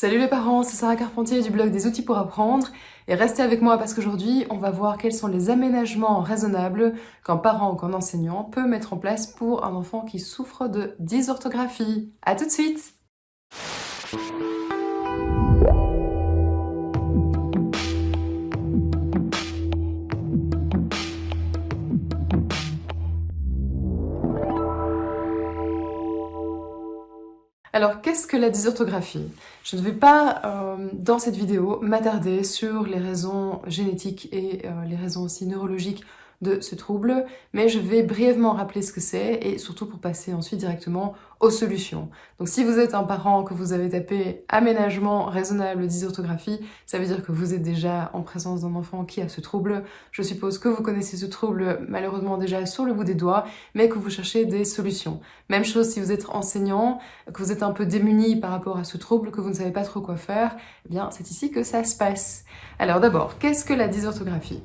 Salut les parents, c'est Sarah Carpentier du blog des outils pour apprendre et restez avec moi parce qu'aujourd'hui on va voir quels sont les aménagements raisonnables qu'un parent ou qu'un enseignant peut mettre en place pour un enfant qui souffre de dysorthographie. À tout de suite! Alors, qu'est-ce que la dysorthographie? Je ne vais pas, dans cette vidéo, m'attarder sur les raisons génétiques et les raisons aussi neurologiques de ce trouble, mais je vais brièvement rappeler ce que c'est et surtout pour passer ensuite directement aux solutions. Donc si vous êtes un parent, que vous avez tapé aménagement raisonnable dysorthographie, ça veut dire que vous êtes déjà en présence d'un enfant qui a ce trouble. Je suppose que vous connaissez ce trouble malheureusement déjà sur le bout des doigts, mais que vous cherchez des solutions. Même chose si vous êtes enseignant, que vous êtes un peu démuni par rapport à ce trouble, que vous ne savez pas trop quoi faire, eh bien c'est ici que ça se passe. Alors d'abord, qu'est-ce que la dysorthographie?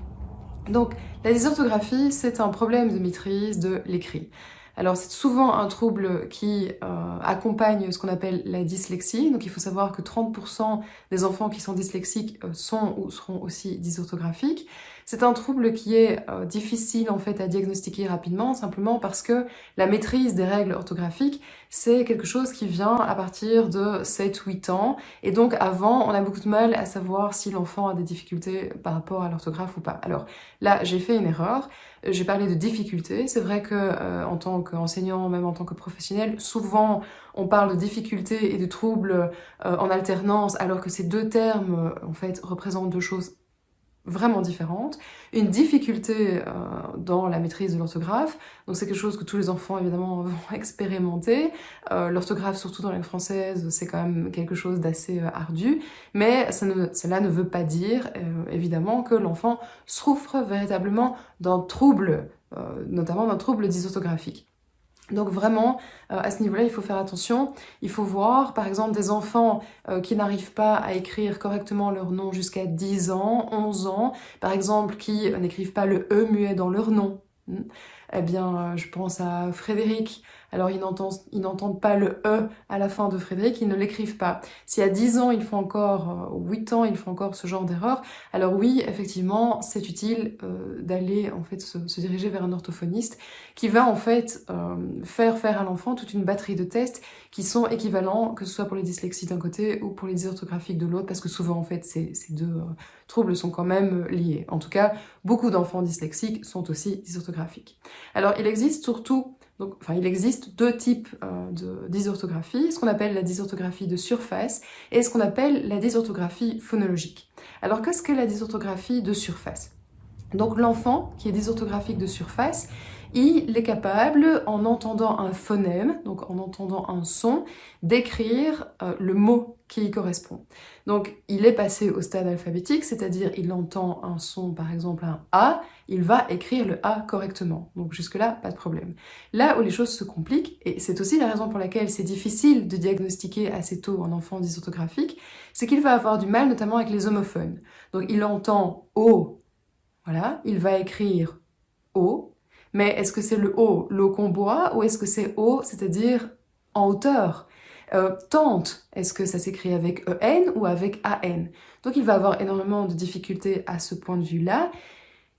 Donc, la dysorthographie, c'est un problème de maîtrise de l'écrit. Alors, c'est souvent un trouble qui accompagne ce qu'on appelle la dyslexie. Donc, il faut savoir que 30% des enfants qui sont dyslexiques sont ou seront aussi dysorthographiques. C'est un trouble qui est difficile en fait à diagnostiquer rapidement, simplement parce que la maîtrise des règles orthographiques, c'est quelque chose qui vient à partir de 7-8 ans. Et donc, avant, on a beaucoup de mal à savoir si l'enfant a des difficultés par rapport à l'orthographe ou pas. Alors, là, j'ai fait une erreur. J'ai parlé de difficultés. C'est vrai que en tant qu'enseignant, même en tant que professionnel, souvent on parle de difficultés et de troubles en alternance, alors que ces deux termes en fait représentent deux choses vraiment différentes. Une difficulté dans la maîtrise de l'orthographe, donc c'est quelque chose que tous les enfants évidemment vont expérimenter. L'orthographe, surtout dans la langue française, c'est quand même quelque chose d'assez ardu, mais cela ne veut pas dire évidemment que l'enfant souffre véritablement d'un trouble, notamment d'un trouble dysorthographique. Donc vraiment, à ce niveau-là, il faut faire attention. Il faut voir, par exemple, des enfants qui n'arrivent pas à écrire correctement leur nom jusqu'à 10 ans, 11 ans, par exemple, qui n'écrivent pas le E muet dans leur nom. Eh bien, je pense à Frédéric. Alors, ils n'entendent pas le E à la fin de Frédéric, ils ne l'écrivent pas. Si à 10 ans, ils font encore, ou 8 ans, ils font encore ce genre d'erreur, alors oui, effectivement, c'est utile d'aller en fait se diriger vers un orthophoniste qui va en fait faire à l'enfant toute une batterie de tests qui sont équivalents, que ce soit pour les dyslexies d'un côté ou pour les dysorthographiques de l'autre, parce que souvent en fait ces deux troubles sont quand même liés. En tout cas, beaucoup d'enfants dyslexiques sont aussi dysorthographiques. Alors il existe il existe deux types de dysorthographie, ce qu'on appelle la dysorthographie de surface et ce qu'on appelle la dysorthographie phonologique. Alors qu'est-ce que la dysorthographie de surface? Donc l'enfant qui est dysorthographique de surface, il est capable, en entendant un phonème, donc en entendant un son, d'écrire le mot qui y correspond. Donc il est passé au stade alphabétique, c'est-à-dire il entend un son, par exemple un A, il va écrire le A correctement. Donc jusque-là, pas de problème. Là où les choses se compliquent, et c'est aussi la raison pour laquelle c'est difficile de diagnostiquer assez tôt un enfant dysorthographique, c'est qu'il va avoir du mal notamment avec les homophones. Donc il entend O, voilà, il va écrire O, mais est-ce que c'est le O, l'eau qu'on boit, ou est-ce que c'est O, c'est-à-dire en hauteur? Tente, est-ce que ça s'écrit avec EN ou avec AN? Donc il va avoir énormément de difficultés à ce point de vue-là,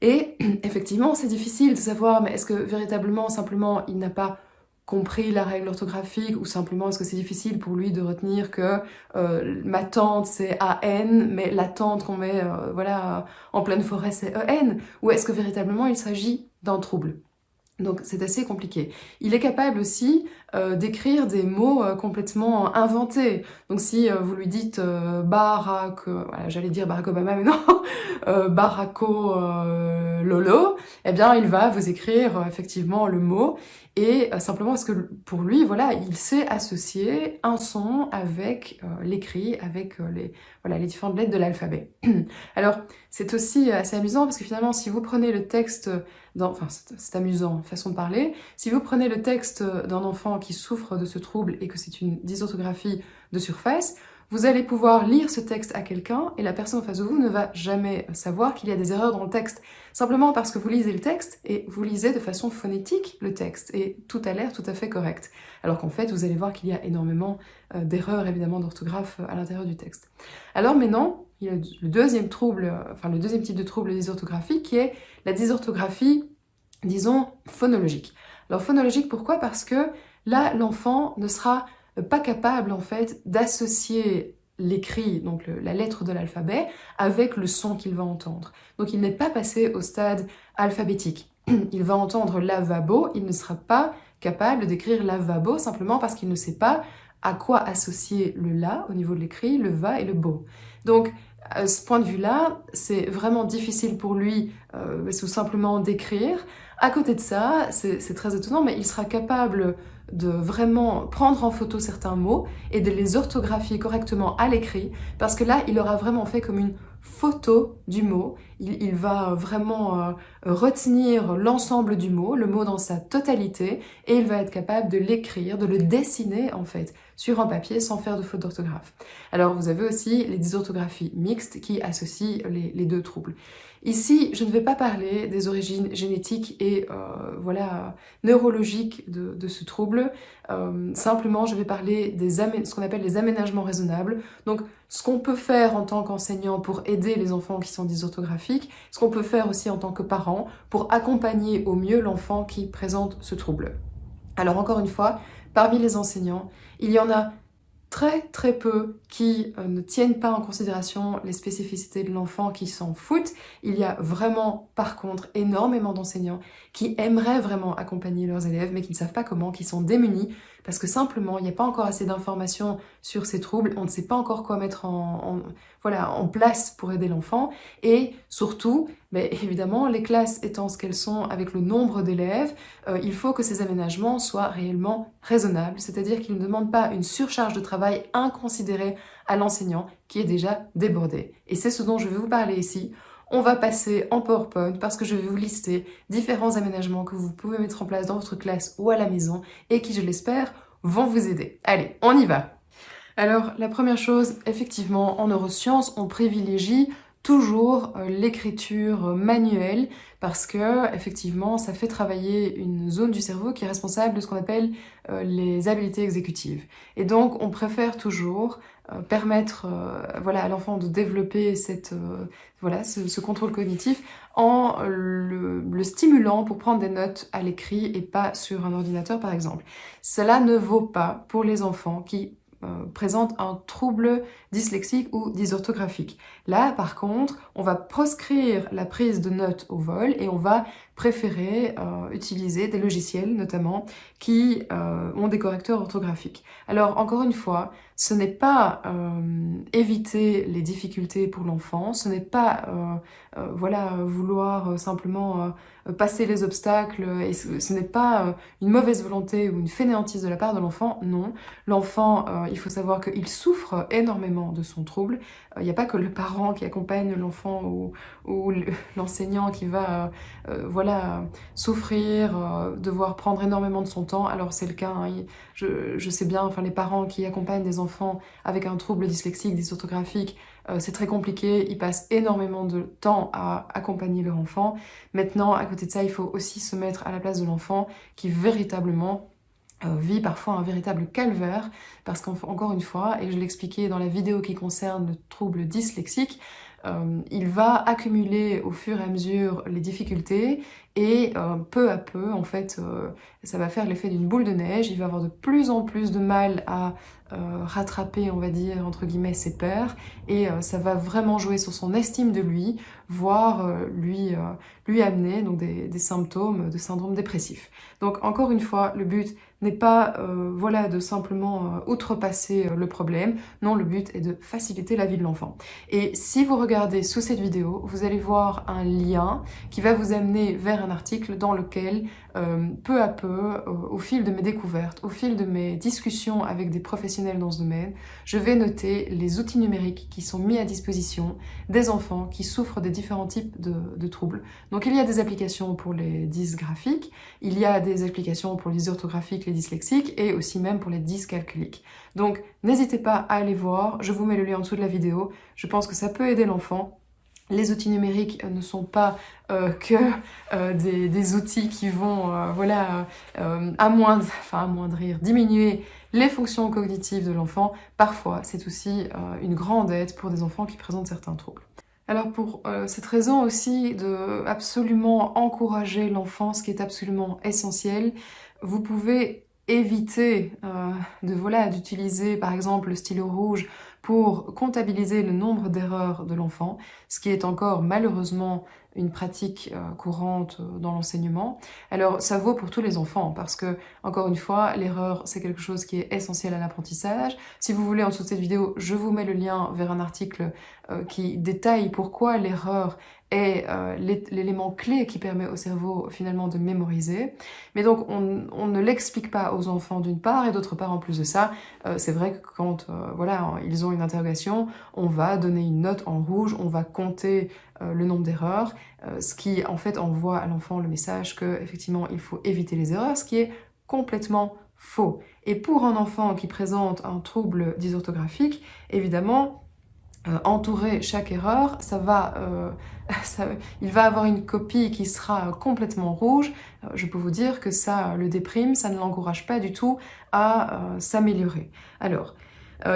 et effectivement c'est difficile de savoir, mais est-ce que véritablement, simplement, il n'a pas compris la règle orthographique, ou simplement est-ce que c'est difficile pour lui de retenir que ma tante c'est AN, mais la tante qu'on met voilà, en pleine forêt c'est EN, ou est-ce que véritablement il s'agit d'un trouble? Donc c'est assez compliqué. Il est capable aussi d'écrire des mots complètement inventés. Donc si vous lui dites Barack, voilà, j'allais dire Barack Obama, mais non, Baracko Lolo, eh bien il va vous écrire effectivement le mot, et simplement parce que pour lui, voilà, il sait associer un son avec l'écrit, avec les différentes lettres de l'alphabet. Alors c'est aussi assez amusant parce que finalement si vous prenez le texte enfin c'est amusant, façon de parler. Si vous prenez le texte d'un enfant qui souffre de ce trouble et que c'est une dysorthographie de surface, vous allez pouvoir lire ce texte à quelqu'un et la personne en face de vous ne va jamais savoir qu'il y a des erreurs dans le texte, simplement parce que vous lisez le texte et vous lisez de façon phonétique le texte et tout a l'air tout à fait correct. Alors qu'en fait, vous allez voir qu'il y a énormément d'erreurs évidemment d'orthographe à l'intérieur du texte. Alors maintenant, il y a le deuxième trouble, le deuxième type de trouble dysorthographique qui est la dysorthographie, disons, phonologique. Alors phonologique, pourquoi? Parce que là, l'enfant ne sera pas capable en fait d'associer l'écrit, donc la lettre de l'alphabet, avec le son qu'il va entendre. Donc il n'est pas passé au stade alphabétique. Il va entendre lavabo, il ne sera pas capable d'écrire lavabo simplement parce qu'il ne sait pas à quoi associer le la au niveau de l'écrit, le va et le bo. Donc à ce point de vue-là, c'est vraiment difficile pour lui tout simplement d'écrire. À côté de ça, c'est très étonnant, mais il sera capable de vraiment prendre en photo certains mots et de les orthographier correctement à l'écrit, parce que là, il aura vraiment fait comme une photo du mot. Il va vraiment retenir l'ensemble du mot, le mot dans sa totalité, et il va être capable de l'écrire, de le dessiner en fait, sur un papier sans faire de faute d'orthographe. Alors vous avez aussi les dysorthographies mixtes qui associent les deux troubles. Ici, je ne vais pas parler des origines génétiques et neurologiques de ce trouble. Simplement, je vais parler ce qu'on appelle les aménagements raisonnables. Donc, ce qu'on peut faire en tant qu'enseignant pour aider les enfants qui sont dysorthographiques, ce qu'on peut faire aussi en tant que parent pour accompagner au mieux l'enfant qui présente ce trouble. Alors encore une fois, parmi les enseignants, il y en a très peu qui ne tiennent pas en considération les spécificités de l'enfant, qui s'en foutent. Il y a vraiment, par contre, énormément d'enseignants qui aimeraient vraiment accompagner leurs élèves, mais qui ne savent pas comment, qui sont démunis, parce que simplement, il n'y a pas encore assez d'informations sur ces troubles, on ne sait pas encore quoi mettre en place pour aider l'enfant, et surtout, évidemment, les classes étant ce qu'elles sont avec le nombre d'élèves, il faut que ces aménagements soient réellement raisonnables, c'est-à-dire qu'ils ne demandent pas une surcharge de travail inconsidérée à l'enseignant qui est déjà débordé. Et c'est ce dont je vais vous parler ici. On va passer en PowerPoint parce que je vais vous lister différents aménagements que vous pouvez mettre en place dans votre classe ou à la maison et qui, je l'espère, vont vous aider. Allez, on y va! Alors, la première chose, effectivement, en neurosciences, on privilégie toujours l'écriture manuelle parce que, effectivement, ça fait travailler une zone du cerveau qui est responsable de ce qu'on appelle les habiletés exécutives. Et donc, on préfère toujours permettre à l'enfant de développer ce contrôle cognitif en le stimulant pour prendre des notes à l'écrit et pas sur un ordinateur, par exemple. Cela ne vaut pas pour les enfants qui présente un trouble dyslexique ou dysorthographique. Là, par contre, on va proscrire la prise de notes au vol et on va préférer utiliser des logiciels, notamment, qui ont des correcteurs orthographiques. Alors, encore une fois, ce n'est pas éviter les difficultés pour l'enfant, ce n'est pas vouloir simplement passer les obstacles, et ce n'est pas une mauvaise volonté ou une fainéantise de la part de l'enfant, non. L'enfant, il faut savoir qu'il souffre énormément de son trouble. Il n'y a pas que le parent qui accompagne l'enfant ou l'enseignant qui va souffrir, devoir prendre énormément de son temps. Alors c'est le cas, hein, je sais bien, les parents qui accompagnent des enfants avec un trouble dyslexique, dysorthographique, c'est très compliqué, ils passent énormément de temps à accompagner leur enfant. Maintenant, à côté de ça, il faut aussi se mettre à la place de l'enfant qui véritablement vit parfois un véritable calvaire, parce qu'encore une fois, et je l'expliquais dans la vidéo qui concerne le trouble dyslexique, il va accumuler au fur et à mesure les difficultés et peu à peu, en fait, ça va faire l'effet d'une boule de neige. Il va avoir de plus en plus de mal à rattraper, on va dire, entre guillemets, ses pairs, et ça va vraiment jouer sur son estime de lui, voire lui amener donc des symptômes de syndrome dépressif. Donc encore une fois, le but n'est pas de simplement outrepasser le problème. Non, le but est de faciliter la vie de l'enfant. Et si vous regardez sous cette vidéo, vous allez voir un lien qui va vous amener vers un article dans lequel, peu à peu, au fil de mes découvertes, au fil de mes discussions avec des professionnels dans ce domaine, je vais noter les outils numériques qui sont mis à disposition des enfants qui souffrent des différents types de troubles. Donc il y a des applications pour les dysgraphiques, il y a des applications pour les orthographiques, les dyslexiques et aussi même pour les dyscalculiques. Donc n'hésitez pas à aller voir, je vous mets le lien en dessous de la vidéo, je pense que ça peut aider l'enfant. Les outils numériques ne sont pas des outils qui vont amoindrir, diminuer les fonctions cognitives de l'enfant. Parfois, c'est aussi une grande aide pour des enfants qui présentent certains troubles. Alors pour cette raison aussi de absolument encourager l'enfant, ce qui est absolument essentiel, vous pouvez éviter d'utiliser par exemple le stylo rouge pour comptabiliser le nombre d'erreurs de l'enfant, ce qui est encore malheureusement une pratique courante dans l'enseignement. Alors ça vaut pour tous les enfants parce que, encore une fois, l'erreur c'est quelque chose qui est essentiel à l'apprentissage. Si vous voulez, en dessous de cette vidéo, je vous mets le lien vers un article qui détaille pourquoi l'erreur est l'élément clé qui permet au cerveau finalement de mémoriser. Mais donc on ne l'explique pas aux enfants d'une part, et d'autre part en plus de ça, c'est vrai que quand ils ont une interrogation, on va donner une note en rouge, on va compter le nombre d'erreurs, ce qui en fait envoie à l'enfant le message que effectivement il faut éviter les erreurs, ce qui est complètement faux. Et pour un enfant qui présente un trouble dysorthographique, évidemment, entourer chaque erreur, il va avoir une copie qui sera complètement rouge. Je peux vous dire que ça le déprime, ça ne l'encourage pas du tout à s'améliorer. Alors,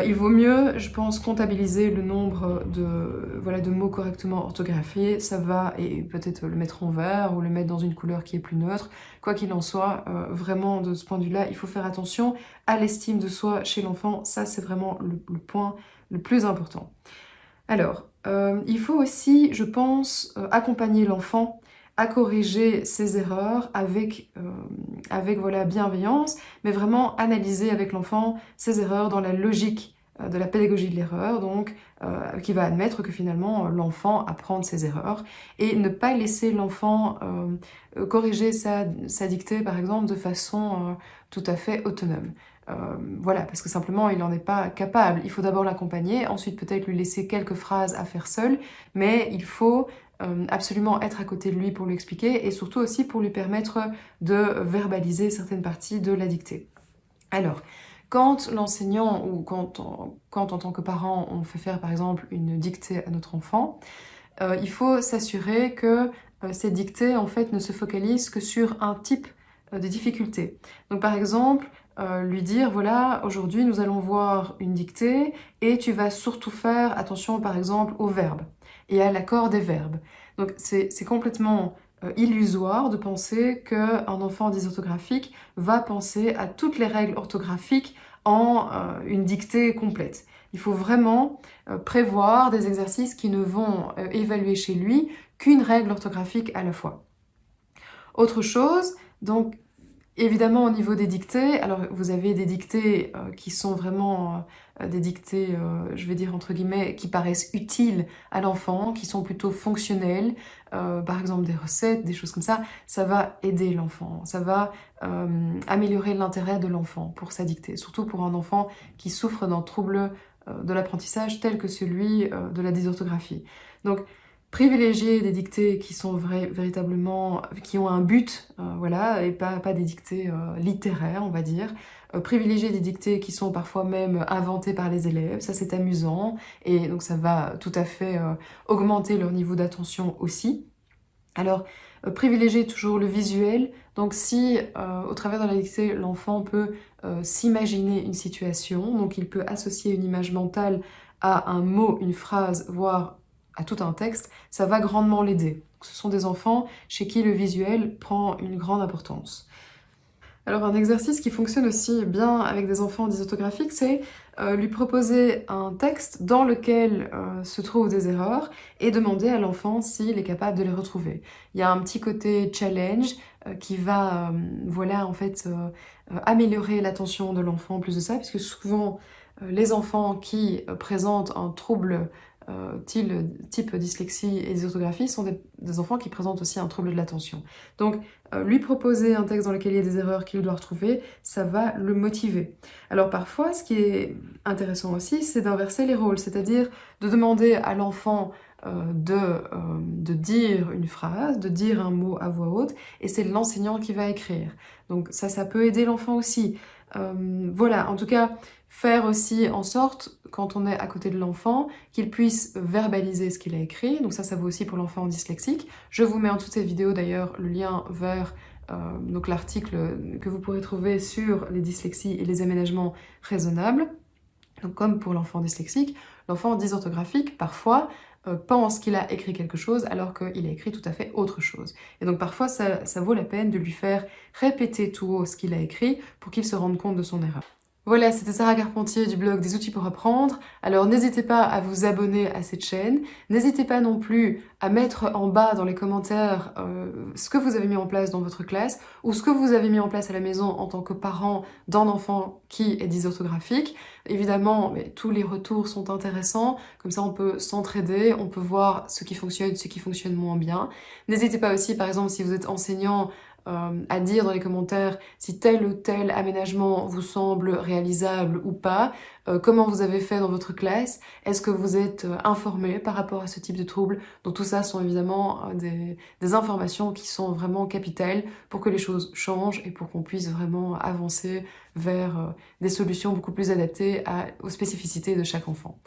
il vaut mieux, je pense, comptabiliser le nombre de mots correctement orthographiés, ça va, et peut-être le mettre en vert ou le mettre dans une couleur qui est plus neutre. Quoi qu'il en soit, vraiment de ce point de vue-là, il faut faire attention à l'estime de soi chez l'enfant, ça c'est vraiment le point le plus important. Alors, il faut aussi, je pense, accompagner l'enfant à corriger ses erreurs avec bienveillance, mais vraiment analyser avec l'enfant ses erreurs dans la logique de la pédagogie de l'erreur, donc qui va admettre que finalement l'enfant apprend de ses erreurs, et ne pas laisser l'enfant corriger sa dictée, par exemple, de façon tout à fait autonome. Parce que simplement il n'en est pas capable. Il faut d'abord l'accompagner, ensuite peut-être lui laisser quelques phrases à faire seul, mais il faut absolument être à côté de lui pour lui expliquer et surtout aussi pour lui permettre de verbaliser certaines parties de la dictée. Alors, quand l'enseignant ou quand en tant que parent on fait faire par exemple une dictée à notre enfant, il faut s'assurer que cette dictée en fait ne se focalise que sur un type de difficulté. Donc par exemple, lui dire, voilà, aujourd'hui nous allons voir une dictée et tu vas surtout faire attention par exemple aux verbes et à l'accord des verbes. Donc c'est complètement illusoire de penser qu'un enfant dysorthographique va penser à toutes les règles orthographiques en une dictée complète. Il faut vraiment prévoir des exercices qui ne vont évaluer chez lui qu'une règle orthographique à la fois. Autre chose, donc évidemment au niveau des dictées, alors vous avez des dictées qui sont vraiment des dictées, je vais dire entre guillemets, qui paraissent utiles à l'enfant, qui sont plutôt fonctionnelles, par exemple des recettes, des choses comme ça, ça va aider l'enfant, ça va améliorer l'intérêt de l'enfant pour sa dictée, surtout pour un enfant qui souffre d'un trouble de l'apprentissage tel que celui de la dysorthographie. Donc, privilégier des dictées qui sont véritablement, qui ont un but, et pas des dictées littéraires, on va dire. Privilégier des dictées qui sont parfois même inventées par les élèves, ça c'est amusant, et donc ça va tout à fait augmenter leur niveau d'attention aussi. Alors, privilégier toujours le visuel, donc si au travers de la dictée, l'enfant peut s'imaginer une situation, donc il peut associer une image mentale à un mot, une phrase, voire à tout un texte, ça va grandement l'aider. Ce sont des enfants chez qui le visuel prend une grande importance. Alors un exercice qui fonctionne aussi bien avec des enfants dysorthographiques, c'est lui proposer un texte dans lequel se trouvent des erreurs et demander à l'enfant s'il est capable de les retrouver. Il y a un petit côté challenge qui va améliorer l'attention de l'enfant en plus de ça, puisque souvent les enfants qui présentent un trouble type dyslexie et dysorthographie sont des enfants qui présentent aussi un trouble de l'attention. Donc, lui proposer un texte dans lequel il y a des erreurs qu'il doit retrouver, ça va le motiver. Alors parfois, ce qui est intéressant aussi, c'est d'inverser les rôles, c'est-à-dire de demander à l'enfant de dire une phrase, de dire un mot à voix haute, et c'est l'enseignant qui va écrire. Donc ça peut aider l'enfant aussi. Voilà, en tout cas, faire aussi en sorte, quand on est à côté de l'enfant, qu'il puisse verbaliser ce qu'il a écrit. Donc ça vaut aussi pour l'enfant dyslexique. Je vous mets en dessous de cette vidéo d'ailleurs le lien vers donc l'article que vous pourrez trouver sur les dyslexies et les aménagements raisonnables. Donc comme pour l'enfant dyslexique, l'enfant dysorthographique, parfois, pense qu'il a écrit quelque chose alors qu'il a écrit tout à fait autre chose. Et donc parfois, ça vaut la peine de lui faire répéter tout haut ce qu'il a écrit pour qu'il se rende compte de son erreur. Voilà, c'était Sarah Carpentier du blog Des outils pour apprendre. Alors n'hésitez pas à vous abonner à cette chaîne. N'hésitez pas non plus à mettre en bas dans les commentaires ce que vous avez mis en place dans votre classe ou ce que vous avez mis en place à la maison en tant que parent d'un enfant qui est dysorthographique. Évidemment, mais tous les retours sont intéressants. Comme ça, on peut s'entraider, on peut voir ce qui fonctionne moins bien. N'hésitez pas aussi, par exemple, si vous êtes enseignant, à dire dans les commentaires si tel ou tel aménagement vous semble réalisable ou pas, comment vous avez fait dans votre classe, est-ce que vous êtes informé par rapport à ce type de trouble. Donc tout ça sont évidemment des informations qui sont vraiment capitales pour que les choses changent et pour qu'on puisse vraiment avancer vers des solutions beaucoup plus adaptées aux spécificités de chaque enfant.